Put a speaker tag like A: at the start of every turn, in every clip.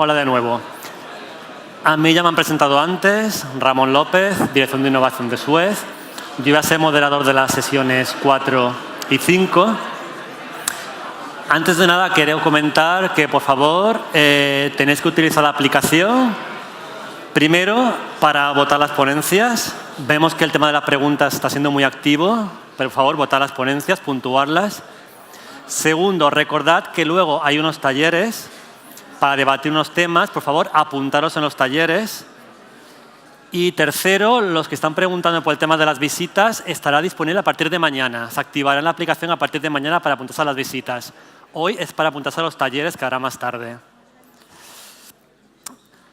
A: Hola de nuevo. A mí ya me han presentado antes, Ramón López, Dirección de Innovación de Suez. Yo iba a ser moderador de las sesiones 4 y 5. Antes de nada, quiero comentar que, por favor, tenéis que utilizar la aplicación. Primero, para votar las ponencias. Vemos que el tema de las preguntas está siendo muy activo. Pero, por favor, votar las ponencias, puntuarlas. Segundo, recordad que luego hay unos talleres para debatir unos temas. Por favor, apuntaros en los talleres. Y tercero, los que están preguntando por el tema de las visitas, estará disponible a partir de mañana. Se activará en la aplicación a partir de mañana para apuntarse a las visitas. Hoy es para apuntarse a los talleres, que hará más tarde.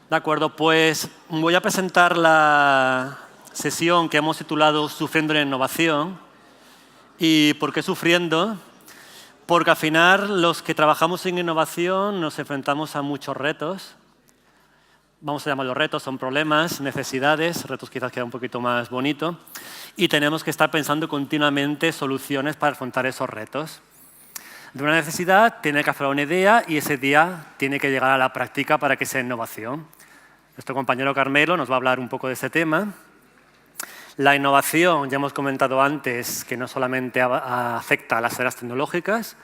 A: De acuerdo, pues voy a presentar la sesión que hemos titulado Sufriendo la innovación. ¿Y por qué sufriendo? Porque al final los que trabajamos en innovación nos enfrentamos a muchos retos. Vamos a llamarlos retos, son problemas, necesidades, retos quizás queda un poquito más bonito. Y tenemos que estar pensando continuamente soluciones para afrontar esos retos. De una necesidad tiene que hacer una idea y ese día tiene que llegar a la práctica para que sea innovación. Nuestro compañero Carmelo nos va a hablar un poco de ese tema. La innovación, ya hemos comentado antes, que no solamente afecta a las áreas tecnológicas,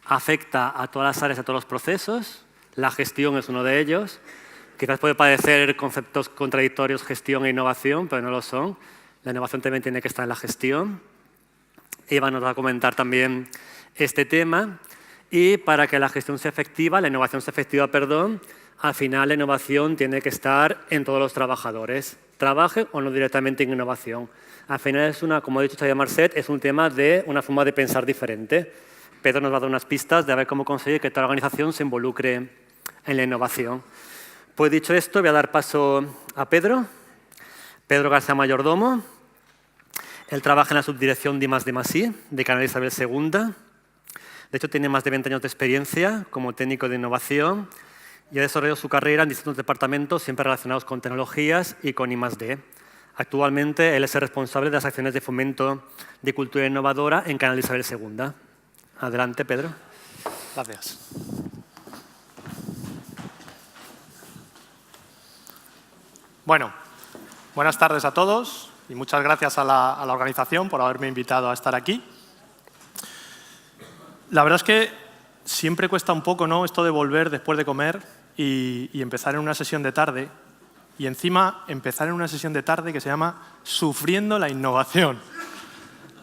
A: afecta a todas las áreas, a todos los procesos. La gestión es uno de ellos. Quizás puede parecer conceptos contradictorios, gestión e innovación, pero no lo son. La innovación también tiene que estar en la gestión. Eva nos va a comentar también este tema. Y para que la gestión sea efectiva, la innovación sea efectiva, al final la innovación tiene que estar en todos los trabajadores, trabajen o no directamente en innovación. Al final es como ha dicho Xavier Marcet, es un tema de una forma de pensar diferente. Pedro nos va a dar unas pistas de a ver cómo conseguir que toda la organización se involucre en la innovación. Pues dicho esto, voy a dar paso a Pedro. Pedro García Mayordomo. Él trabaja en la subdirección de I+D+I de Canal Isabel II. De hecho, tiene más de 20 años de experiencia como técnico de innovación y ha desarrollado su carrera en distintos departamentos, siempre relacionados con tecnologías y con I+D. Actualmente, él es el responsable de las acciones de fomento de cultura innovadora en Canal Isabel II. Adelante, Pedro.
B: Gracias. Bueno, buenas tardes a todos y muchas gracias a la organización por haberme invitado a estar aquí. La verdad es que siempre cuesta un poco, ¿no?, esto de volver después de comer y empezar en una sesión de tarde y encima empezar en una sesión de tarde que se llama Sufriendo la innovación.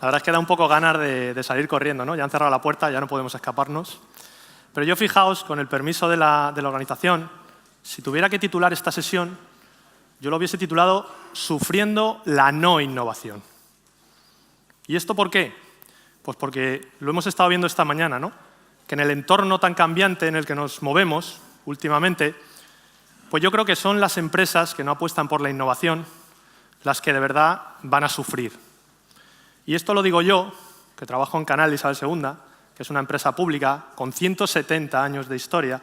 B: La verdad es que da un poco ganas de salir corriendo, ¿no? Ya han cerrado la puerta, ya no podemos escaparnos. Pero yo, fijaos, con el permiso de la organización, si tuviera que titular esta sesión, yo lo hubiese titulado Sufriendo la no innovación. ¿Y esto por qué? Pues porque lo hemos estado viendo esta mañana, ¿no? Que en el entorno tan cambiante en el que nos movemos últimamente, pues yo creo que son las empresas que no apuestan por la innovación las que de verdad van a sufrir. Y esto lo digo yo, que trabajo en Canal Isabel II, que es una empresa pública con 170 años de historia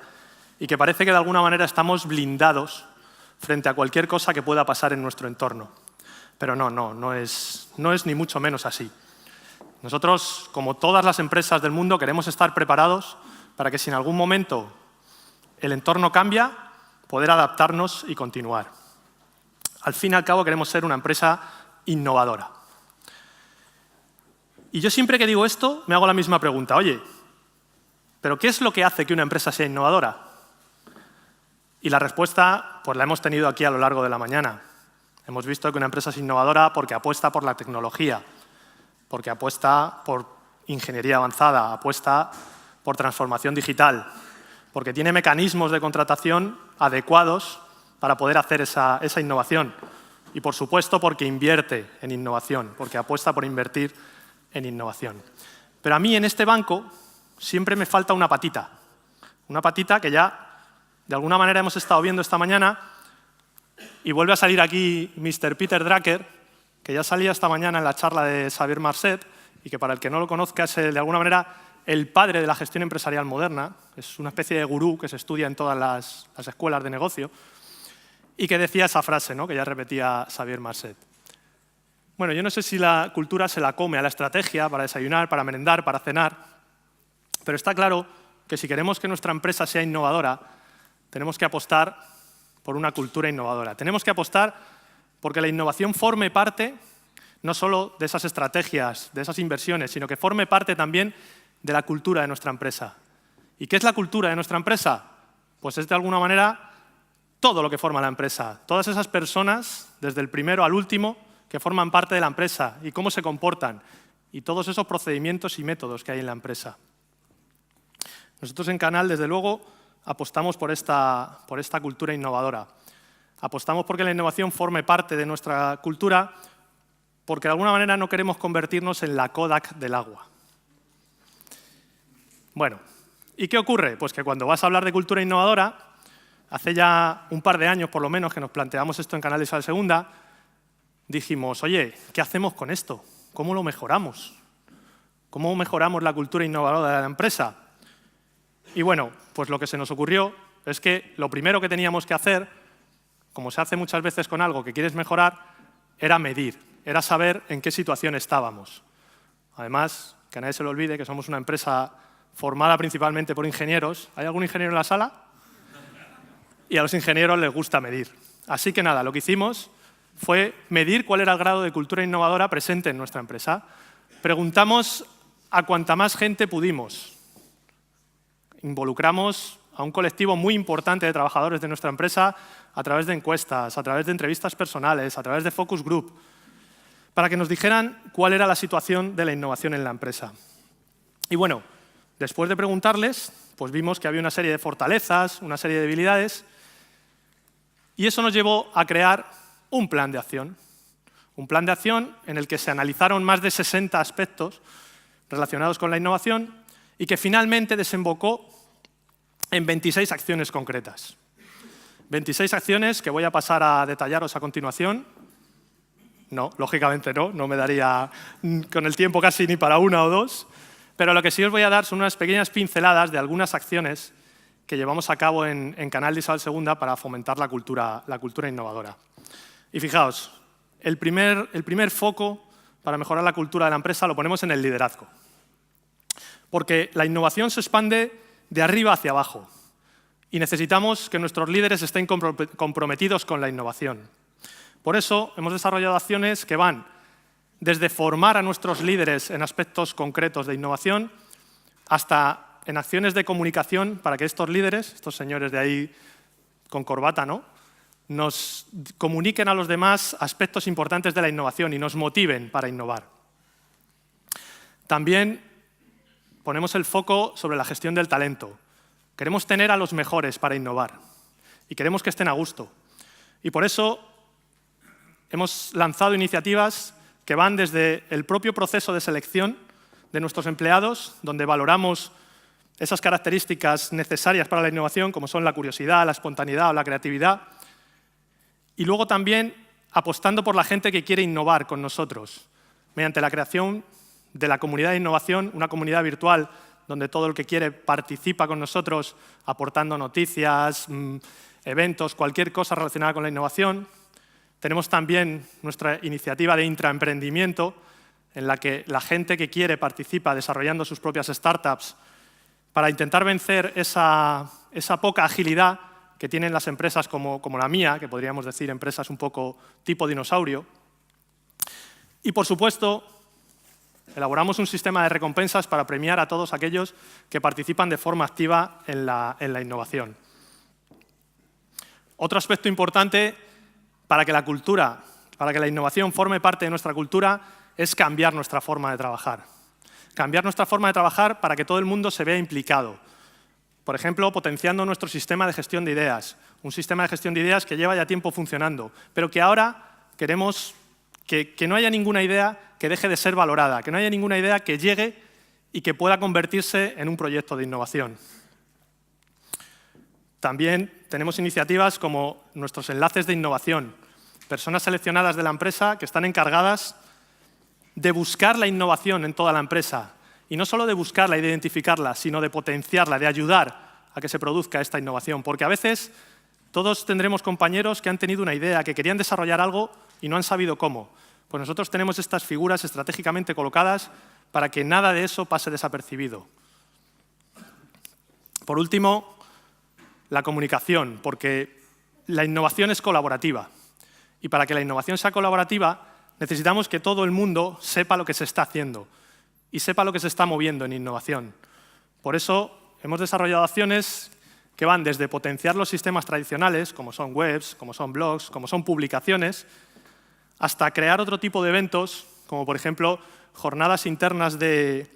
B: y que parece que de alguna manera estamos blindados frente a cualquier cosa que pueda pasar en nuestro entorno. Pero no es ni mucho menos así. Nosotros, como todas las empresas del mundo, queremos estar preparados para que si en algún momento el entorno cambia, poder adaptarnos y continuar. Al fin y al cabo queremos ser una empresa innovadora. Y yo siempre que digo esto me hago la misma pregunta. Oye, ¿pero qué es lo que hace que una empresa sea innovadora? Y la respuesta pues la hemos tenido aquí a lo largo de la mañana. Hemos visto que una empresa es innovadora porque apuesta por la tecnología, porque apuesta por ingeniería avanzada, apuesta por transformación digital, porque tiene mecanismos de contratación adecuados para poder hacer esa innovación. Y, por supuesto, porque invierte en innovación, porque apuesta por invertir en innovación. Pero a mí, en este banco, siempre me falta una patita que ya, de alguna manera, hemos estado viendo esta mañana, y vuelve a salir aquí Mr. Peter Drucker, que ya salía esta mañana en la charla de Xavier Marcet, y que para el que no lo conozca es, de alguna manera, el padre de la gestión empresarial moderna. Es una especie de gurú que se estudia en todas las escuelas de negocio, y que decía esa frase, ¿no?, que ya repetía Xavier Marcet. Bueno, yo no sé si la cultura se la come a la estrategia para desayunar, para merendar, para cenar, pero está claro que si queremos que nuestra empresa sea innovadora, tenemos que apostar por una cultura innovadora. Tenemos que apostar porque la innovación forme parte no solo de esas estrategias, de esas inversiones, sino que forme parte también de la cultura de nuestra empresa. ¿Y qué es la cultura de nuestra empresa? Pues es de alguna manera todo lo que forma la empresa. Todas esas personas, desde el primero al último, que forman parte de la empresa y cómo se comportan. Y todos esos procedimientos y métodos que hay en la empresa. Nosotros en Canal, desde luego, apostamos por esta cultura innovadora. Apostamos porque la innovación forme parte de nuestra cultura, porque de alguna manera no queremos convertirnos en la Kodak del agua. Bueno, ¿y qué ocurre? Pues que cuando vas a hablar de cultura innovadora, hace ya un par de años por lo menos que nos planteamos esto en Canal de Isabel II, dijimos, oye, ¿qué hacemos con esto? ¿Cómo lo mejoramos? ¿Cómo mejoramos la cultura innovadora de la empresa? Y bueno, pues lo que se nos ocurrió es que lo primero que teníamos que hacer, como se hace muchas veces con algo que quieres mejorar, era medir, era saber en qué situación estábamos. Además, que a nadie se le olvide que somos una empresa formada principalmente por ingenieros. ¿Hay algún ingeniero en la sala? Y a los ingenieros les gusta medir. Así que nada, lo que hicimos fue medir cuál era el grado de cultura innovadora presente en nuestra empresa. Preguntamos a cuanta más gente pudimos. Involucramos a un colectivo muy importante de trabajadores de nuestra empresa a través de encuestas, a través de entrevistas personales, a través de focus group, para que nos dijeran cuál era la situación de la innovación en la empresa. Y bueno, después de preguntarles, pues vimos que había una serie de fortalezas, una serie de debilidades, y eso nos llevó a crear un plan de acción. Un plan de acción en el que se analizaron más de 60 aspectos relacionados con la innovación y que finalmente desembocó en 26 acciones concretas. 26 acciones que voy a pasar a detallaros a continuación. No, lógicamente no me daría con el tiempo casi ni para una o dos, pero lo que sí os voy a dar son unas pequeñas pinceladas de algunas acciones que llevamos a cabo en Canal de Isabel II para fomentar la cultura innovadora. Y fijaos, el primer foco para mejorar la cultura de la empresa lo ponemos en el liderazgo. Porque la innovación se expande de arriba hacia abajo y necesitamos que nuestros líderes estén comprometidos con la innovación. Por eso hemos desarrollado acciones que van desde formar a nuestros líderes en aspectos concretos de innovación hasta en acciones de comunicación para que estos líderes, estos señores de ahí con corbata, ¿no?, nos comuniquen a los demás aspectos importantes de la innovación y nos motiven para innovar. También ponemos el foco sobre la gestión del talento. Queremos tener a los mejores para innovar y queremos que estén a gusto. Y por eso hemos lanzado iniciativas que van desde el propio proceso de selección de nuestros empleados, donde valoramos esas características necesarias para la innovación, como son la curiosidad, la espontaneidad o la creatividad, y luego también apostando por la gente que quiere innovar con nosotros, mediante la creación de la comunidad de innovación, una comunidad virtual donde todo el que quiere participa con nosotros aportando noticias, eventos, cualquier cosa relacionada con la innovación. Tenemos también nuestra iniciativa de intraemprendimiento, en la que la gente que quiere participa desarrollando sus propias startups para intentar vencer esa poca agilidad que tienen las empresas como la mía, que podríamos decir empresas un poco tipo dinosaurio. Y, por supuesto, elaboramos un sistema de recompensas para premiar a todos aquellos que participan de forma activa en la innovación. Otro aspecto importante para que la innovación forme parte de nuestra cultura es cambiar nuestra forma de trabajar. Cambiar nuestra forma de trabajar para que todo el mundo se vea implicado. Por ejemplo, potenciando nuestro sistema de gestión de ideas. Un sistema de gestión de ideas que lleva ya tiempo funcionando, pero que ahora queremos que no haya ninguna idea que deje de ser valorada, que no haya ninguna idea que llegue y que pueda convertirse en un proyecto de innovación. También tenemos iniciativas como nuestros enlaces de innovación, personas seleccionadas de la empresa que están encargadas de buscar la innovación en toda la empresa, y no solo de buscarla y de identificarla, sino de potenciarla, de ayudar a que se produzca esta innovación. Porque a veces todos tendremos compañeros que han tenido una idea, que querían desarrollar algo y no han sabido cómo. Pues nosotros tenemos estas figuras estratégicamente colocadas para que nada de eso pase desapercibido. Por último, la comunicación, porque la innovación es colaborativa. Y para que la innovación sea colaborativa, necesitamos que todo el mundo sepa lo que se está haciendo y sepa lo que se está moviendo en innovación. Por eso hemos desarrollado acciones que van desde potenciar los sistemas tradicionales, como son webs, como son blogs, como son publicaciones, hasta crear otro tipo de eventos, como por ejemplo jornadas internas de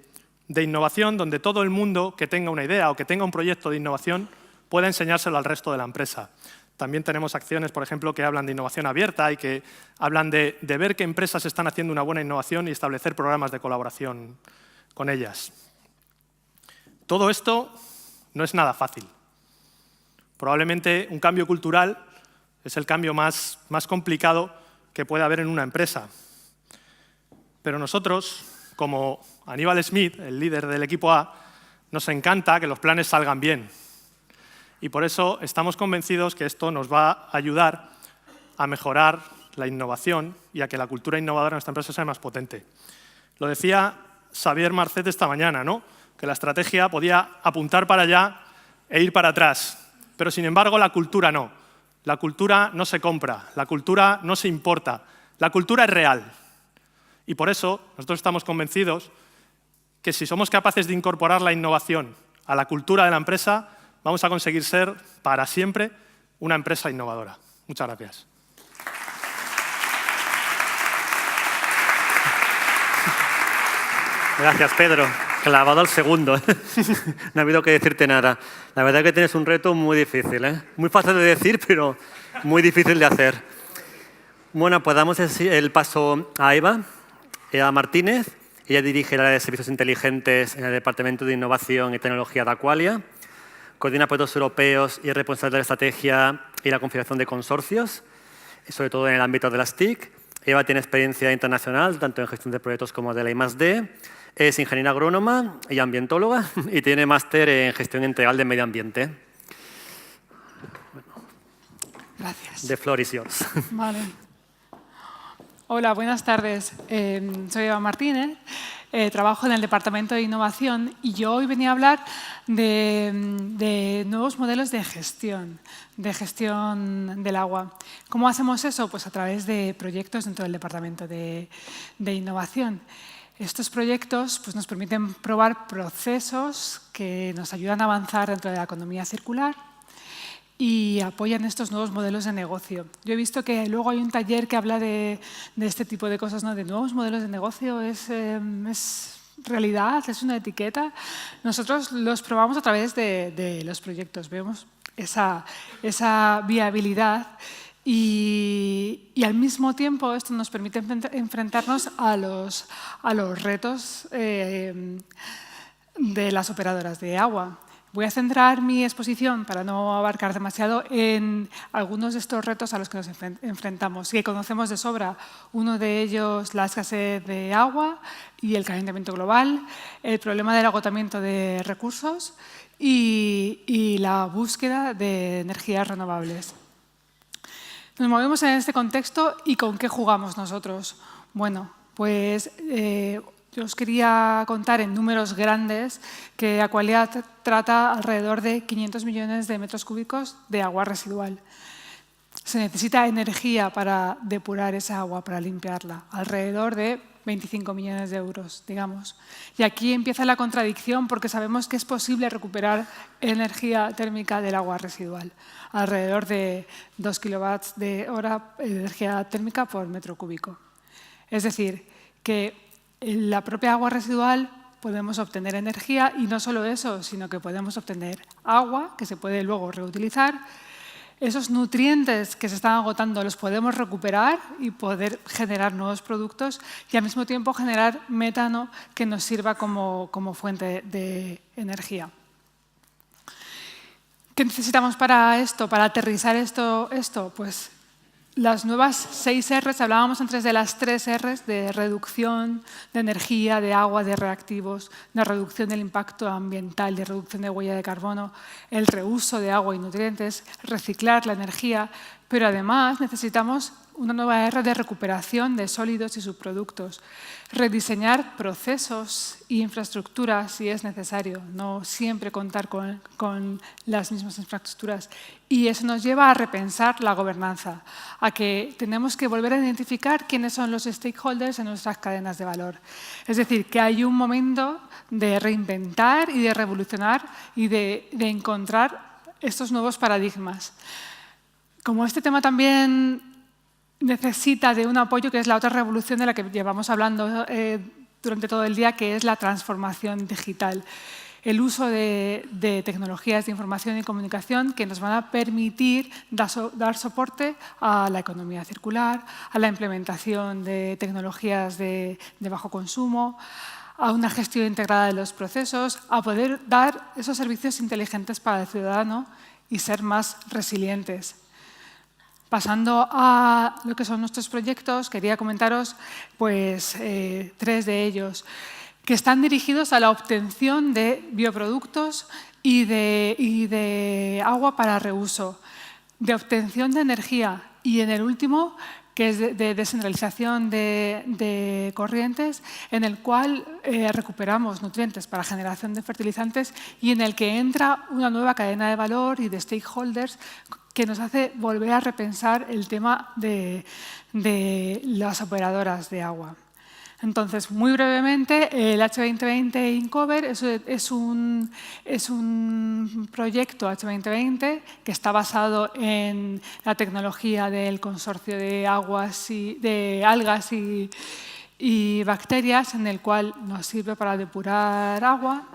B: innovación, donde todo el mundo que tenga una idea o que tenga un proyecto de innovación pueda enseñárselo al resto de la empresa. También tenemos acciones, por ejemplo, que hablan de innovación abierta y que hablan de ver qué empresas están haciendo una buena innovación y establecer programas de colaboración con ellas. Todo esto no es nada fácil. Probablemente un cambio cultural es el cambio más complicado que puede haber en una empresa. Pero nosotros, como Aníbal Smith, el líder del equipo A, nos encanta que los planes salgan bien. Y por eso estamos convencidos que esto nos va a ayudar a mejorar la innovación y a que la cultura innovadora en nuestra empresa sea más potente. Lo decía Xavier Marcet esta mañana, ¿no? Que la estrategia podía apuntar para allá e ir para atrás. Pero, sin embargo, la cultura no. La cultura no se compra, la cultura no se importa, la cultura es real. Y por eso nosotros estamos convencidos que si somos capaces de incorporar la innovación a la cultura de la empresa, vamos a conseguir ser para siempre una empresa innovadora. Muchas gracias.
A: Gracias, Pedro. Clavado al segundo. No ha habido que decirte nada. La verdad es que tienes un reto muy difícil, ¿eh? Muy fácil de decir, pero muy difícil de hacer. Bueno, pues damos el paso a Eva Martínez. Ella dirige el área de servicios inteligentes en el Departamento de Innovación y Tecnología de Aqualia. Coordina proyectos europeos y es responsable de la estrategia y la configuración de consorcios, sobre todo en el ámbito de las TIC. Eva tiene experiencia internacional, tanto en gestión de proyectos como de la I+D. Es ingeniera agrónoma y ambientóloga y tiene máster en gestión integral de medio ambiente.
C: Gracias.
A: The floor is yours.
C: Vale. Hola, buenas tardes. Soy Eva Martínez, trabajo en el Departamento de Innovación y yo hoy venía a hablar de nuevos modelos de gestión del agua. ¿Cómo hacemos eso? Pues a través de proyectos dentro del Departamento de Innovación. Estos proyectos pues, nos permiten probar procesos que nos ayudan a avanzar dentro de la economía circular y apoyan estos nuevos modelos de negocio. Yo he visto que luego hay un taller que habla de este tipo de cosas, ¿no? De nuevos modelos de negocio. ¿Es realidad? ¿Es una etiqueta? Nosotros los probamos a través de los proyectos. Vemos esa viabilidad y al mismo tiempo esto nos permite enfrentarnos a los retos de las operadoras de agua. Voy a centrar mi exposición, para no abarcar demasiado, en algunos de estos retos a los que nos enfrentamos, que conocemos de sobra. Uno de ellos, la escasez de agua y el calentamiento global, el problema del agotamiento de recursos y la búsqueda de energías renovables. Nos movemos en este contexto y ¿con qué jugamos nosotros? Bueno, pues yo os quería contar en números grandes que Aqualia trata alrededor de 500 millones de metros cúbicos de agua residual. Se necesita energía para depurar esa agua, para limpiarla, alrededor de 25 millones de euros, digamos. Y aquí empieza la contradicción porque sabemos que es posible recuperar energía térmica del agua residual, alrededor de 2 kilovatios de hora de energía térmica por metro cúbico. Es decir, que en la propia agua residual podemos obtener energía y no solo eso, sino que podemos obtener agua que se puede luego reutilizar. Esos nutrientes que se están agotando los podemos recuperar y poder generar nuevos productos y al mismo tiempo generar metano que nos sirva como fuente de energía. ¿Qué necesitamos para esto, para aterrizar esto? Pues las nuevas 6 Rs, hablábamos antes de las 3 Rs de reducción de energía, de agua, de reactivos, de reducción del impacto ambiental, de reducción de huella de carbono, el reuso de agua y nutrientes, reciclar la energía, pero además necesitamos una nueva era de recuperación de sólidos y subproductos, rediseñar procesos e infraestructuras si es necesario, no siempre contar con las mismas infraestructuras. Y eso nos lleva a repensar la gobernanza, a que tenemos que volver a identificar quiénes son los stakeholders en nuestras cadenas de valor. Es decir, que hay un momento de reinventar y de revolucionar y de encontrar estos nuevos paradigmas. Como este tema también necesita de un apoyo, que es la otra revolución de la que llevamos hablando durante todo el día, que es la transformación digital. El uso de tecnologías de información y comunicación que nos van a permitir dar soporte a la economía circular, a la implementación de tecnologías de bajo consumo, a una gestión integrada de los procesos, a poder dar esos servicios inteligentes para el ciudadano y ser más resilientes. Pasando a lo que son nuestros proyectos, quería comentaros pues, 3 de ellos, que están dirigidos a la obtención de bioproductos y de agua para reuso, de obtención de energía y, en el último, que es de descentralización de corrientes, en el cual recuperamos nutrientes para generación de fertilizantes y en el que entra una nueva cadena de valor y de stakeholders que nos hace volver a repensar el tema de las operadoras de agua. Entonces, muy brevemente, el H2020 Incover es un proyecto H2020 que está basado en la tecnología del consorcio de algas y bacterias, en el cual nos sirve para depurar agua.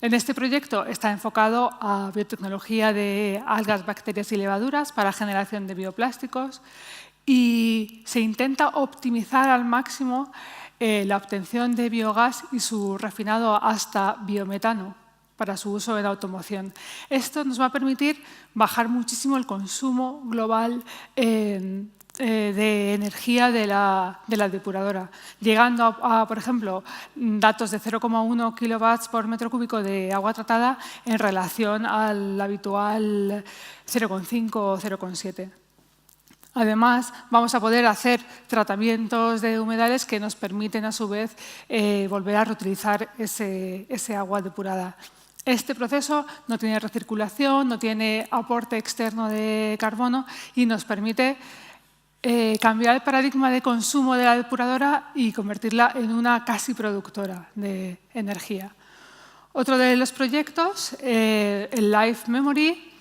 C: En este proyecto está enfocado a biotecnología de algas, bacterias y levaduras para generación de bioplásticos y se intenta optimizar al máximo la obtención de biogás y su refinado hasta biometano para su uso en automoción. Esto nos va a permitir bajar muchísimo el consumo global de energía de la depuradora, llegando a, por ejemplo, datos de 0,1 kilowatts por metro cúbico de agua tratada en relación al habitual 0,5 o 0,7. Además, vamos a poder hacer tratamientos de humedales que nos permiten, a su vez, volver a reutilizar ese agua depurada. Este proceso no tiene recirculación, no tiene aporte externo de carbono y nos permite cambiar el paradigma de consumo de la depuradora y convertirla en una casi productora de energía. Otro de los proyectos, el Life Memory.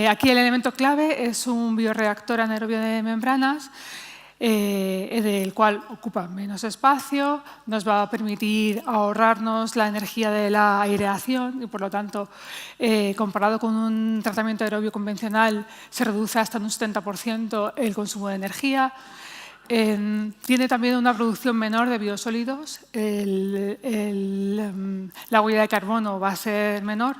C: Aquí el elemento clave es un bioreactor anaerobio de membranas, del cual ocupa menos espacio, nos va a permitir ahorrarnos la energía de la aireación y, por lo tanto, comparado con un tratamiento aerobio convencional, se reduce hasta un 70% el consumo de energía. Tiene también una producción menor de biosólidos, la huella de carbono va a ser menor.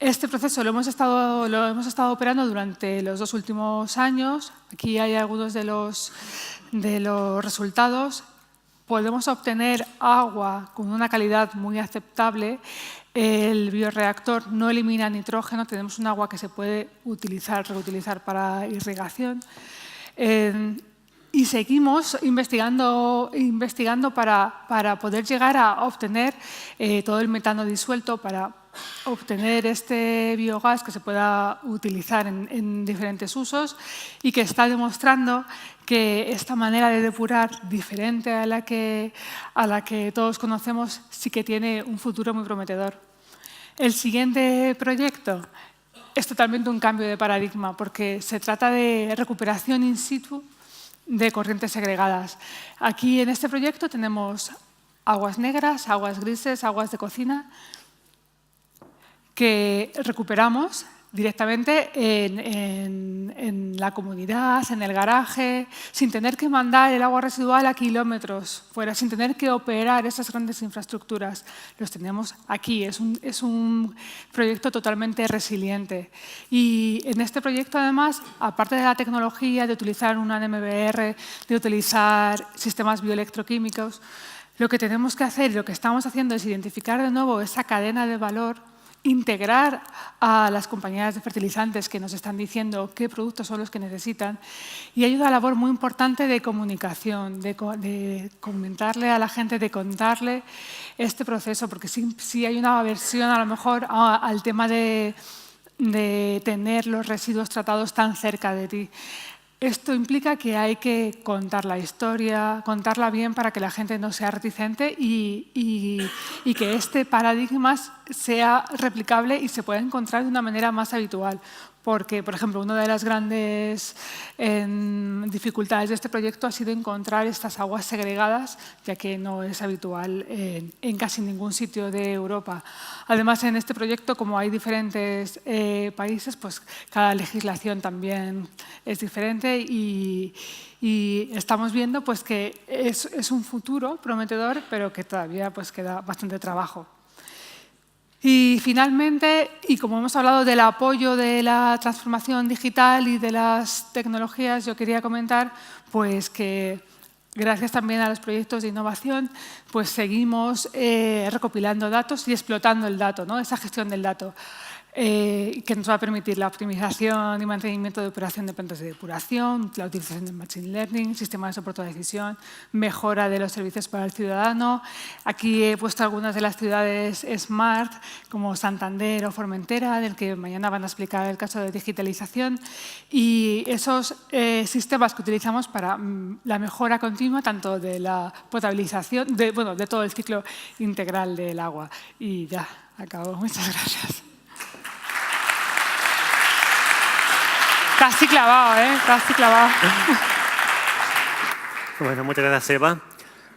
C: Este proceso lo hemos estado operando durante los 2 últimos años. Aquí hay algunos de los resultados. Podemos obtener agua con una calidad muy aceptable. El bioreactor no elimina nitrógeno. Tenemos un agua que se puede reutilizar para irrigación. Y seguimos investigando para poder llegar a obtener todo el metano disuelto para obtener este biogás que se pueda utilizar en diferentes usos y que está demostrando que esta manera de depurar diferente a la que todos conocemos sí que tiene un futuro muy prometedor. El siguiente proyecto es totalmente un cambio de paradigma porque se trata de recuperación in situ de corrientes segregadas. Aquí en este proyecto tenemos aguas negras, aguas grises, aguas de cocina que recuperamos directamente en la comunidad, en el garaje, sin tener que mandar el agua residual a kilómetros fuera, sin tener que operar esas grandes infraestructuras. Los tenemos aquí, es un proyecto totalmente resiliente. Y en este proyecto, además, aparte de la tecnología, de utilizar una NMBR, de utilizar sistemas bioelectroquímicos, lo que tenemos que hacer y lo que estamos haciendo es identificar de nuevo esa cadena de valor integrar a las compañías de fertilizantes que nos están diciendo qué productos son los que necesitan, y hay una labor muy importante de comunicación, de comentarle a la gente, de contarle este proceso, porque sí hay una aversión a lo mejor al tema de tener los residuos tratados tan cerca de ti. Esto implica que hay que contar la historia, contarla bien para que la gente no sea reticente y que este paradigma sea replicable y se pueda encontrar de una manera más habitual. Porque, por ejemplo, una de las grandes dificultades de este proyecto ha sido encontrar estas aguas segregadas, ya que no es habitual en casi ningún sitio de Europa. Además, en este proyecto, como hay diferentes países, pues cada legislación también es diferente y estamos viendo pues, que es un futuro prometedor, pero que todavía pues, queda bastante trabajo. Y finalmente, y como hemos hablado del apoyo de la transformación digital y de las tecnologías, yo quería comentar pues, que gracias también a los proyectos de innovación, pues seguimos recopilando datos y explotando el dato, ¿no? Esa gestión del dato. Que nos va a permitir la optimización y mantenimiento de operación de plantas de depuración, la utilización del Machine Learning, sistemas de soporte de decisión, mejora de los servicios para el ciudadano. Aquí he puesto algunas de las ciudades Smart, como Santander o Formentera, del que mañana van a explicar el caso de digitalización. Y esos sistemas que utilizamos para la mejora continua, tanto de la potabilización, de todo el ciclo integral del agua. Y ya, acabo. Muchas gracias. Casi clavado, ¿eh? Casi clavado.
A: Bueno, muchas gracias, Eva.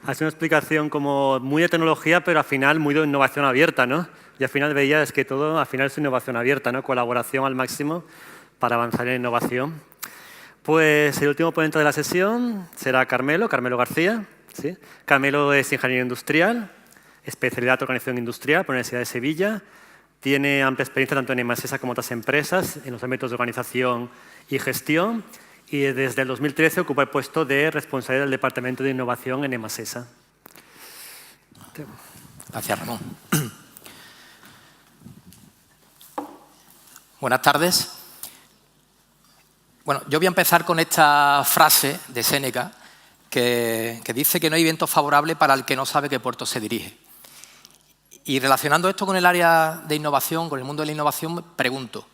A: Ha sido una explicación como muy de tecnología, pero al final muy de innovación abierta, ¿no? Y al final veías que todo al final es innovación abierta, ¿no? Colaboración al máximo para avanzar en innovación. Pues el último ponente de la sesión será Carmelo García. ¿Sí? Carmelo es ingeniero industrial, especialidad en organización industrial por la Universidad de Sevilla. Tiene amplia experiencia tanto en Emasesa como en otras empresas en los ámbitos de organización y gestión, y desde el 2013 ocupa el puesto de responsable del Departamento de Innovación en Emasesa.
D: Gracias, Ramón. Buenas tardes. Bueno, yo voy a empezar con esta frase de Séneca que dice que no hay viento favorable para el que no sabe qué puerto se dirige. Y relacionando esto con el área de innovación, con el mundo de la innovación, me pregunto,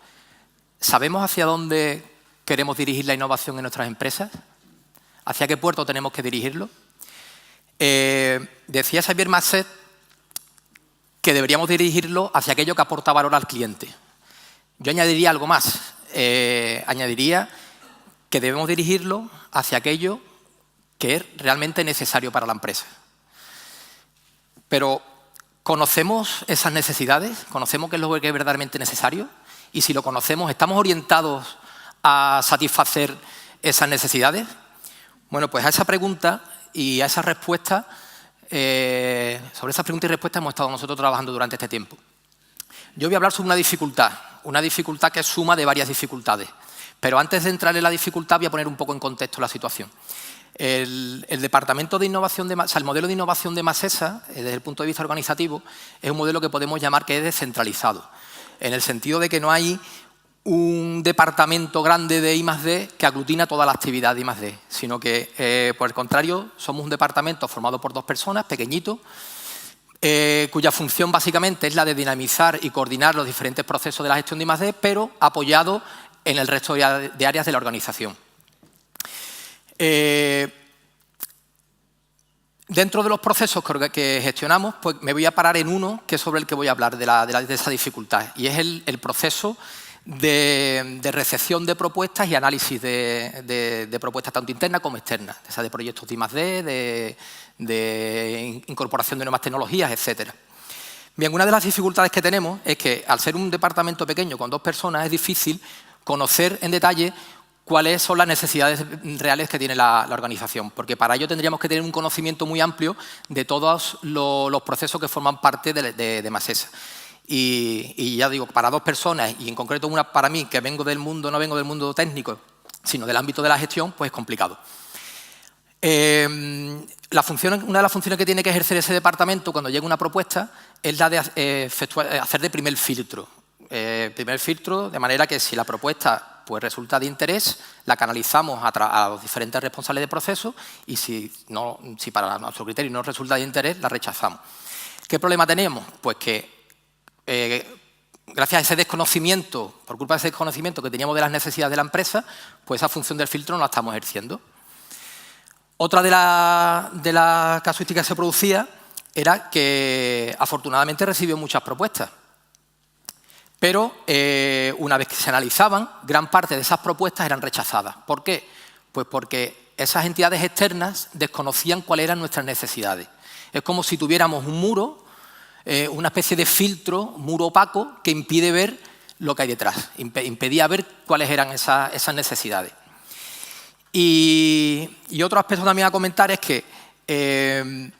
D: ¿sabemos hacia dónde queremos dirigir la innovación en nuestras empresas? ¿Hacia qué puerto tenemos que dirigirlo? Decía Xavier Masset que deberíamos dirigirlo hacia aquello que aporta valor al cliente. Yo añadiría algo más. Añadiría que debemos dirigirlo hacia aquello que es realmente necesario para la empresa. Pero ¿conocemos esas necesidades? ¿Conocemos qué es lo que es verdaderamente necesario? Y si lo conocemos, ¿estamos orientados a satisfacer esas necesidades? Bueno, pues a esa pregunta y a esa respuesta, sobre esas preguntas y respuestas hemos estado nosotros trabajando durante este tiempo. Yo voy a hablar sobre una dificultad que es suma de varias dificultades. Pero antes de entrar en la dificultad, voy a poner un poco en contexto la situación. El departamento de innovación, el modelo de innovación de Emasesa, desde el punto de vista organizativo, es un modelo que podemos llamar que es descentralizado, en el sentido de que no hay un departamento grande de I+D que aglutina toda la actividad de I+D, sino que, por el contrario, somos un departamento formado por 2 personas, pequeñito, cuya función básicamente es la de dinamizar y coordinar los diferentes procesos de la gestión de I+D, pero apoyado en el resto de áreas de la organización. Dentro de los procesos que gestionamos, pues me voy a parar en uno que es sobre el que voy a hablar de esa dificultad, y es el proceso de recepción de propuestas y análisis de propuestas tanto internas como externas, de proyectos de I+D, de incorporación de nuevas tecnologías, etc. Bien, una de las dificultades que tenemos es que al ser un departamento pequeño con 2 personas es difícil conocer en detalle cuáles son las necesidades reales que tiene la organización, porque para ello tendríamos que tener un conocimiento muy amplio de todos los procesos que forman parte de Emasesa. Y ya digo, para 2 personas, y en concreto una para mí, que no vengo del mundo técnico, sino del ámbito de la gestión, pues es complicado. una de las funciones que tiene que ejercer ese departamento cuando llega una propuesta es la de hacer de primer filtro. De manera que si la propuesta pues, resulta de interés, la canalizamos a los diferentes responsables de proceso y si para nuestro criterio no resulta de interés, la rechazamos. ¿Qué problema tenemos? Pues que gracias a ese desconocimiento, por culpa de ese desconocimiento que teníamos de las necesidades de la empresa, pues esa función del filtro no la estamos ejerciendo. Otra de las casuísticas que se producía era que afortunadamente recibió muchas propuestas. Pero una vez que se analizaban, gran parte de esas propuestas eran rechazadas. ¿Por qué? Pues porque esas entidades externas desconocían cuáles eran nuestras necesidades. Es como si tuviéramos un muro, una especie de filtro, un muro opaco, que impide ver lo que hay detrás, impedía ver cuáles eran esas necesidades. Y otro aspecto también a comentar es que, en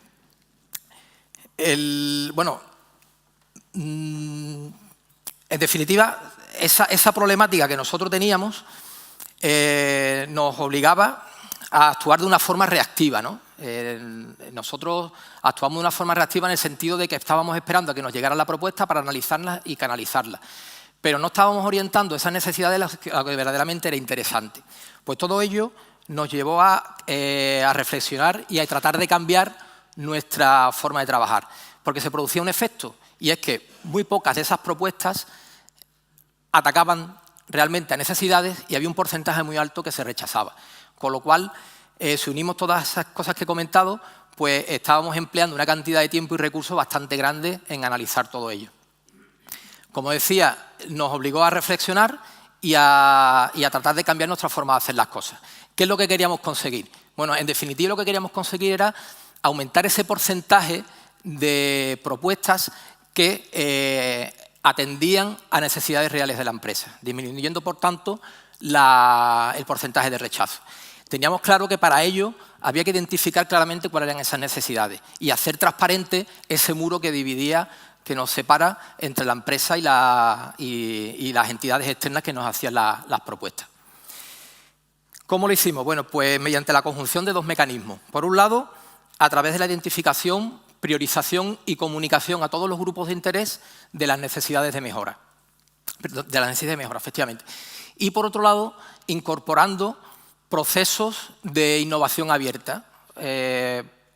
D: definitiva, esa problemática que nosotros teníamos nos obligaba a actuar de una forma reactiva, ¿no? Nosotros actuamos de una forma reactiva en el sentido de que estábamos esperando a que nos llegara la propuesta para analizarla y canalizarla. Pero no estábamos orientando esas necesidades a lo que verdaderamente era interesante. Pues todo ello nos llevó a reflexionar y a tratar de cambiar nuestra forma de trabajar. Porque se producía un efecto, y es que muy pocas de esas propuestas atacaban realmente a necesidades y había un porcentaje muy alto que se rechazaba. Con lo cual, si unimos todas esas cosas que he comentado, pues estábamos empleando una cantidad de tiempo y recursos bastante grande en analizar todo ello. Como decía, nos obligó a reflexionar y a tratar de cambiar nuestra forma de hacer las cosas. ¿Qué es lo que queríamos conseguir? Bueno, en definitiva lo que queríamos conseguir era aumentar ese porcentaje de propuestas que atendían a necesidades reales de la empresa, disminuyendo, por tanto, el porcentaje de rechazo. Teníamos claro que para ello había que identificar claramente cuáles eran esas necesidades y hacer transparente ese muro que dividía, que nos separa entre la empresa y las entidades externas que nos hacían las propuestas. ¿Cómo lo hicimos? Bueno, pues mediante la conjunción de dos mecanismos. Por un lado, a través de la identificación, priorización y comunicación a todos los grupos de interés de las necesidades de mejora. Efectivamente. Y por otro lado, incorporando procesos de innovación abierta,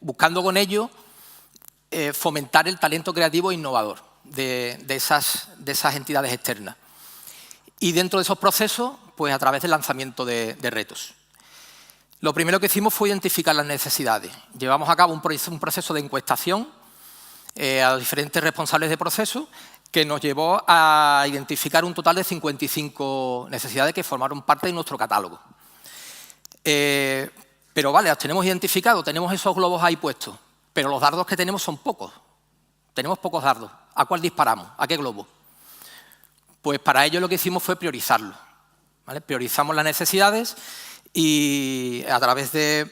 D: buscando con ello fomentar el talento creativo e innovador de esas entidades externas. Y dentro de esos procesos, pues a través del lanzamiento de retos. Lo primero que hicimos fue identificar las necesidades. Llevamos a cabo un proceso de encuestación a los diferentes responsables de proceso que nos llevó a identificar un total de 55 necesidades que formaron parte de nuestro catálogo. Pero vale, las tenemos identificados, tenemos esos globos ahí puestos, pero los dardos que tenemos son pocos. Tenemos pocos dardos. ¿A cuál disparamos? ¿A qué globo? Pues para ello lo que hicimos fue priorizarlo, ¿vale? Priorizamos las necesidades y a través de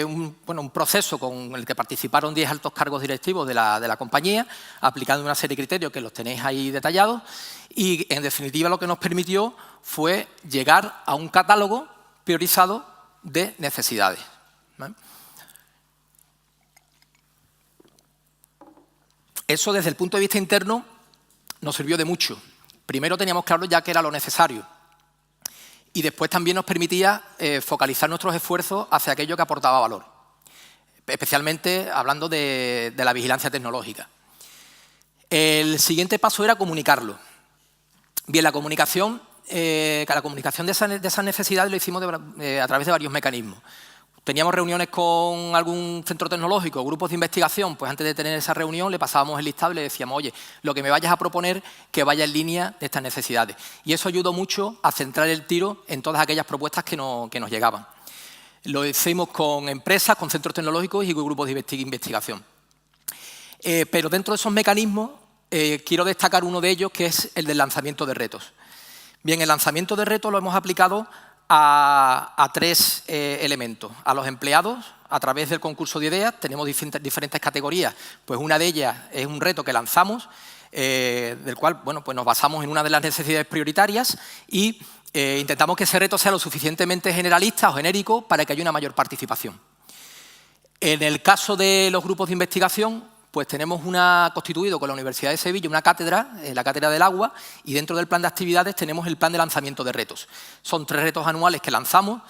D: un proceso con el que participaron 10 altos cargos directivos de la compañía, aplicando una serie de criterios que los tenéis ahí detallados, y en definitiva lo que nos permitió fue llegar a un catálogo priorizado de necesidades, ¿vale? Eso desde el punto de vista interno nos sirvió de mucho. Primero teníamos claro ya qué era lo necesario y después también nos permitía focalizar nuestros esfuerzos hacia aquello que aportaba valor, especialmente hablando de la vigilancia tecnológica. El siguiente paso era comunicarlo. Bien, la comunicación de esas necesidades lo hicimos a través de varios mecanismos. Teníamos reuniones con algún centro tecnológico, grupos de investigación, pues antes de tener esa reunión le pasábamos el listado y le decíamos, oye, lo que me vayas a proponer que vaya en línea de estas necesidades. Y eso ayudó mucho a centrar el tiro en todas aquellas propuestas que nos llegaban. Lo hicimos con empresas, con centros tecnológicos y con grupos de investigación. Pero dentro de esos mecanismos quiero destacar uno de ellos, que es el del lanzamiento de retos. Bien, el lanzamiento de retos lo hemos aplicado a tres elementos. A los empleados, a través del concurso de ideas, tenemos diferentes categorías. Pues una de ellas es un reto que lanzamos, del cual pues nos basamos en una de las necesidades prioritarias y intentamos que ese reto sea lo suficientemente generalista o genérico para que haya una mayor participación. En el caso de los grupos de investigación, pues tenemos constituido con la Universidad de Sevilla una cátedra, la Cátedra del Agua, y dentro del plan de actividades tenemos el plan de lanzamiento de retos. Son 3 retos anuales que lanzamos,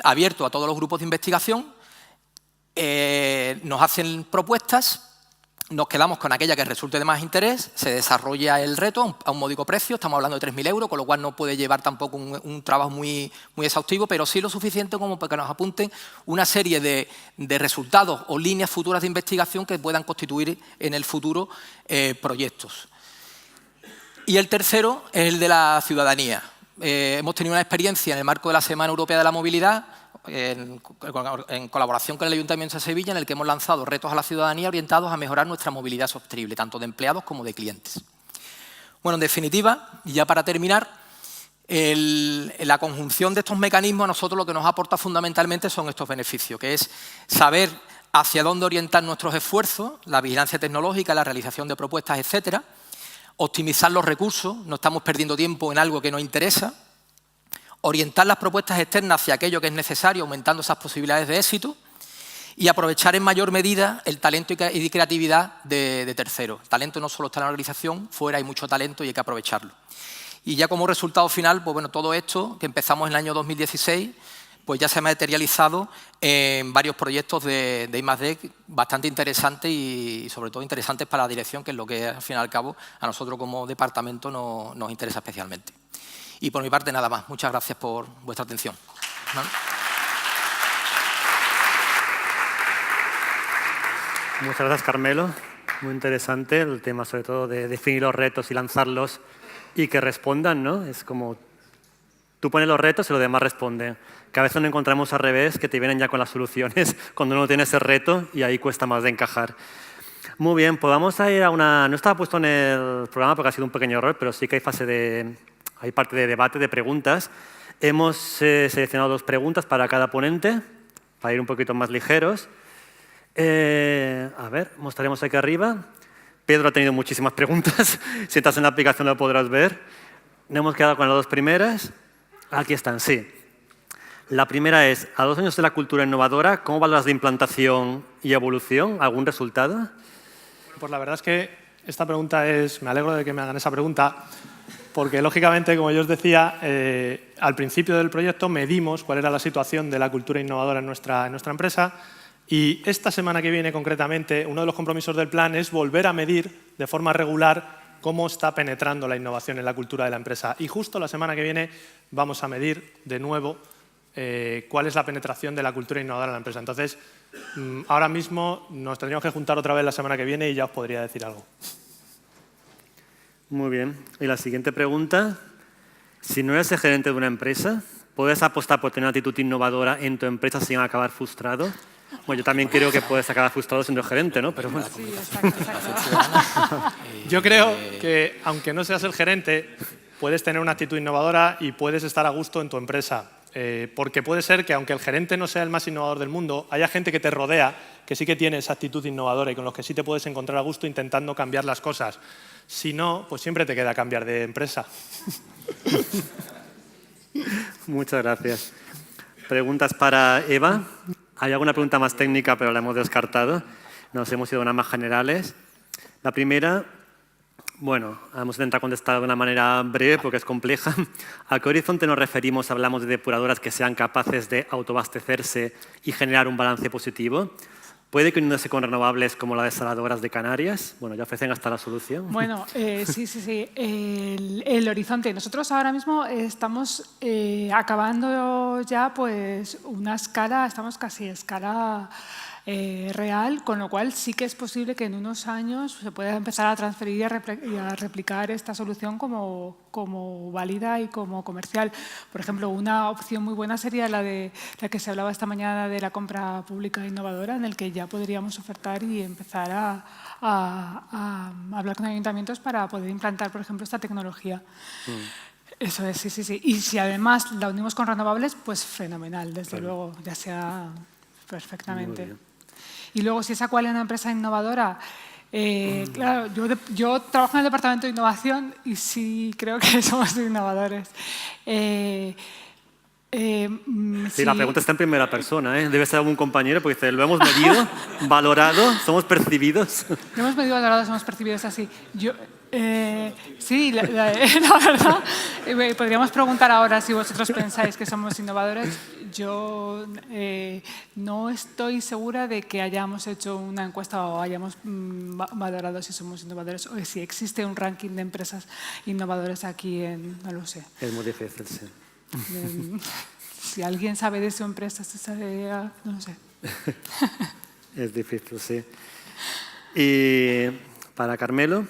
D: abiertos a todos los grupos de investigación. Nos hacen propuestas, nos quedamos con aquella que resulte de más interés, se desarrolla el reto a un módico precio, estamos hablando de 3.000 euros, con lo cual no puede llevar tampoco un trabajo muy exhaustivo, pero sí lo suficiente como para que nos apunten una serie de resultados o líneas futuras de investigación que puedan constituir en el futuro proyectos. Y el tercero es el de la ciudadanía. Hemos tenido una experiencia en el marco de la Semana Europea de la Movilidad, en colaboración con el Ayuntamiento de Sevilla, en el que hemos lanzado retos a la ciudadanía orientados a mejorar nuestra movilidad sostenible, tanto de empleados como de clientes. Bueno, en definitiva, y ya para terminar, la conjunción de estos mecanismos a nosotros lo que nos aporta fundamentalmente son estos beneficios, que es saber hacia dónde orientar nuestros esfuerzos, la vigilancia tecnológica, la realización de propuestas, etcétera, optimizar los recursos, no estamos perdiendo tiempo en algo que nos interesa, orientar las propuestas externas hacia aquello que es necesario, aumentando esas posibilidades de éxito, y aprovechar en mayor medida el talento y creatividad de terceros. El talento no solo está en la organización, fuera hay mucho talento y hay que aprovecharlo. Y ya como resultado final, pues bueno, todo esto que empezamos en el año 2016, pues ya se ha materializado en varios proyectos de I+D bastante interesantes y sobre todo interesantes para la dirección, que es lo que al fin y al cabo a nosotros como departamento nos interesa especialmente. Y por mi parte nada más. Muchas gracias por vuestra atención. ¿Vale?
A: Muchas gracias, Carmelo. Muy interesante el tema, sobre todo, de definir los retos y lanzarlos y que respondan, ¿no? Es como tú pones los retos y los demás responden. Que a veces nos encontramos al revés, que te vienen ya con las soluciones cuando uno tiene ese reto y ahí cuesta más de encajar. Muy bien, pues vamos a ir a una... No estaba puesto en el programa porque ha sido un pequeño error, pero sí que hay parte de debate, de preguntas. Hemos seleccionado 2 preguntas para cada ponente, para ir un poquito más ligeros. A ver, mostraremos aquí arriba. Pedro ha tenido muchísimas preguntas. Si estás en la aplicación lo podrás ver. Nos hemos quedado con las 2 primeras. Aquí están, sí. La primera es, a 2 años de la cultura innovadora, ¿cómo valoras de implantación y evolución? ¿Algún resultado?
B: Bueno, pues la verdad es que esta pregunta es... Me alegro de que me hagan esa pregunta, porque lógicamente, como yo os decía, al principio del proyecto medimos cuál era la situación de la cultura innovadora en nuestra empresa. Y esta semana que viene, concretamente, uno de los compromisos del plan es volver a medir de forma regular cómo está penetrando la innovación en la cultura de la empresa. Y justo la semana que viene vamos a medir de nuevo cuál es la penetración de la cultura innovadora en la empresa. Entonces, ahora mismo nos tendríamos que juntar otra vez la semana que viene y ya os podría decir algo.
A: Muy bien. Y la siguiente pregunta. Si no eres el gerente de una empresa, ¿puedes apostar por tener una actitud innovadora en tu empresa sin acabar frustrado? Bueno, yo también creo que puedes acabar frustrado siendo gerente, ¿no? Pero bueno.
C: Sí, exacto.
B: Yo creo que, aunque no seas el gerente, puedes tener una actitud innovadora y puedes estar a gusto en tu empresa. Porque puede ser que, aunque el gerente no sea el más innovador del mundo, haya gente que te rodea que sí que tiene esa actitud innovadora y con los que sí te puedes encontrar a gusto intentando cambiar las cosas. Si no, pues siempre te queda cambiar de empresa.
A: Muchas gracias. Preguntas para Eva. Hay alguna pregunta más técnica, pero la hemos descartado. Nos hemos ido a unas más generales. La primera, bueno, vamos a intentar contestar de una manera breve porque es compleja. ¿A qué horizonte nos referimos? Hablamos de depuradoras que sean capaces de autoabastecerse y generar un balance positivo. ¿Puede que uniéndose con renovables como las desaladoras de Canarias? Bueno, ya ofrecen hasta la solución.
C: Bueno, sí. El horizonte. Nosotros ahora mismo estamos acabando ya pues una escala, estamos casi a escala real, con lo cual sí que es posible que en unos años se pueda empezar a transferir y a replicar esta solución como válida y como comercial. Por ejemplo, una opción muy buena sería la que se hablaba esta mañana de la compra pública innovadora, en el que ya podríamos ofertar y empezar a hablar con ayuntamientos para poder implantar, por ejemplo, esta tecnología. Eso es, sí. Y si además la unimos con renovables, pues fenomenal, desde luego, ya sea perfectamente. Y luego, si esa cual es una empresa innovadora, claro, yo trabajo en el departamento de innovación y sí creo que somos innovadores.
A: Sí, la pregunta está en primera persona, ¿eh? Debe ser algún compañero, porque dice, lo hemos medido, valorado, somos percibidos.
C: Lo hemos medido, valorado, somos percibidos así. Sí, la verdad, podríamos preguntar ahora si vosotros pensáis que somos innovadores. Yo no estoy segura de que hayamos hecho una encuesta o hayamos valorado si somos innovadores o si existe un ranking de empresas innovadoras aquí no lo sé.
A: Es muy difícil, sí.
C: Si alguien sabe de su empresa, no lo sé.
A: Es difícil, sí. Y para Carmelo,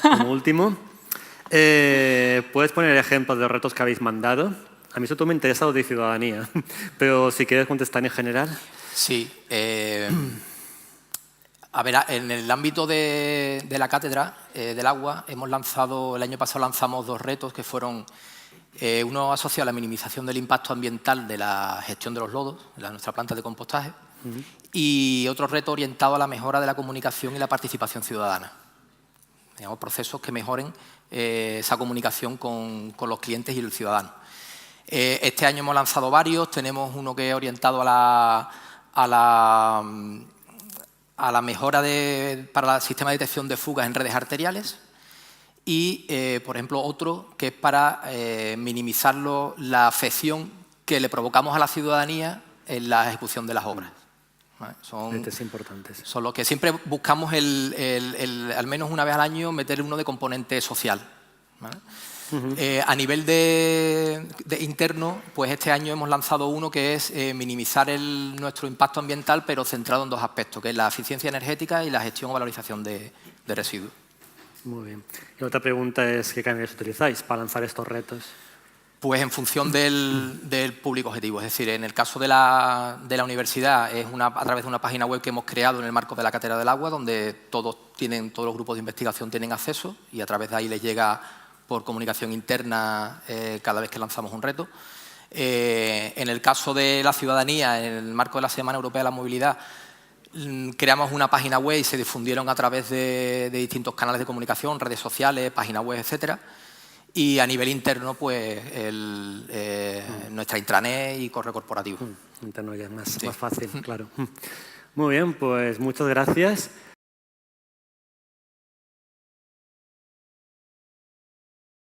A: como último, ¿puedes poner ejemplos de retos que habéis mandado? A mí eso me interesa lo de ciudadanía, pero si quieres contestar en general.
D: Sí. A ver, en el ámbito de la cátedra del agua, el año pasado lanzamos 2 retos que fueron uno asociado a la minimización del impacto ambiental de la gestión de los lodos, de nuestra planta de compostaje, y otro reto orientado a la mejora de la comunicación y la participación ciudadana. Digamos, procesos que mejoren esa comunicación con los clientes y el ciudadano. Este año hemos lanzado varios. Tenemos uno que es orientado a la mejora para el sistema de detección de fugas en redes arteriales y, por ejemplo, otro que es para minimizar la afección que le provocamos a la ciudadanía en la ejecución de las obras. ¿Vale? Son
A: importantes.
D: Son los que siempre buscamos al menos una vez al año meter uno de componente social. ¿Vale? A nivel de interno, pues este año hemos lanzado uno que es minimizar nuestro impacto ambiental, pero centrado en 2 aspectos, que es la eficiencia energética y la gestión o valorización de residuos.
A: Muy bien. Y otra pregunta es, ¿qué canales utilizáis para lanzar estos retos?
D: Pues en función del público objetivo. Es decir, en el caso de la universidad es a través de una página web que hemos creado en el marco de la Cátedra del Agua, donde todos los grupos de investigación tienen acceso y a través de ahí les llega por comunicación interna cada vez que lanzamos un reto. En el caso de la ciudadanía, en el marco de la Semana Europea de la Movilidad, creamos una página web y se difundieron a través de distintos canales de comunicación, redes sociales, páginas web, etcétera. Y a nivel interno, pues nuestra intranet y correo corporativo.
A: Interno ya es más fácil, claro. Muy bien, pues muchas gracias.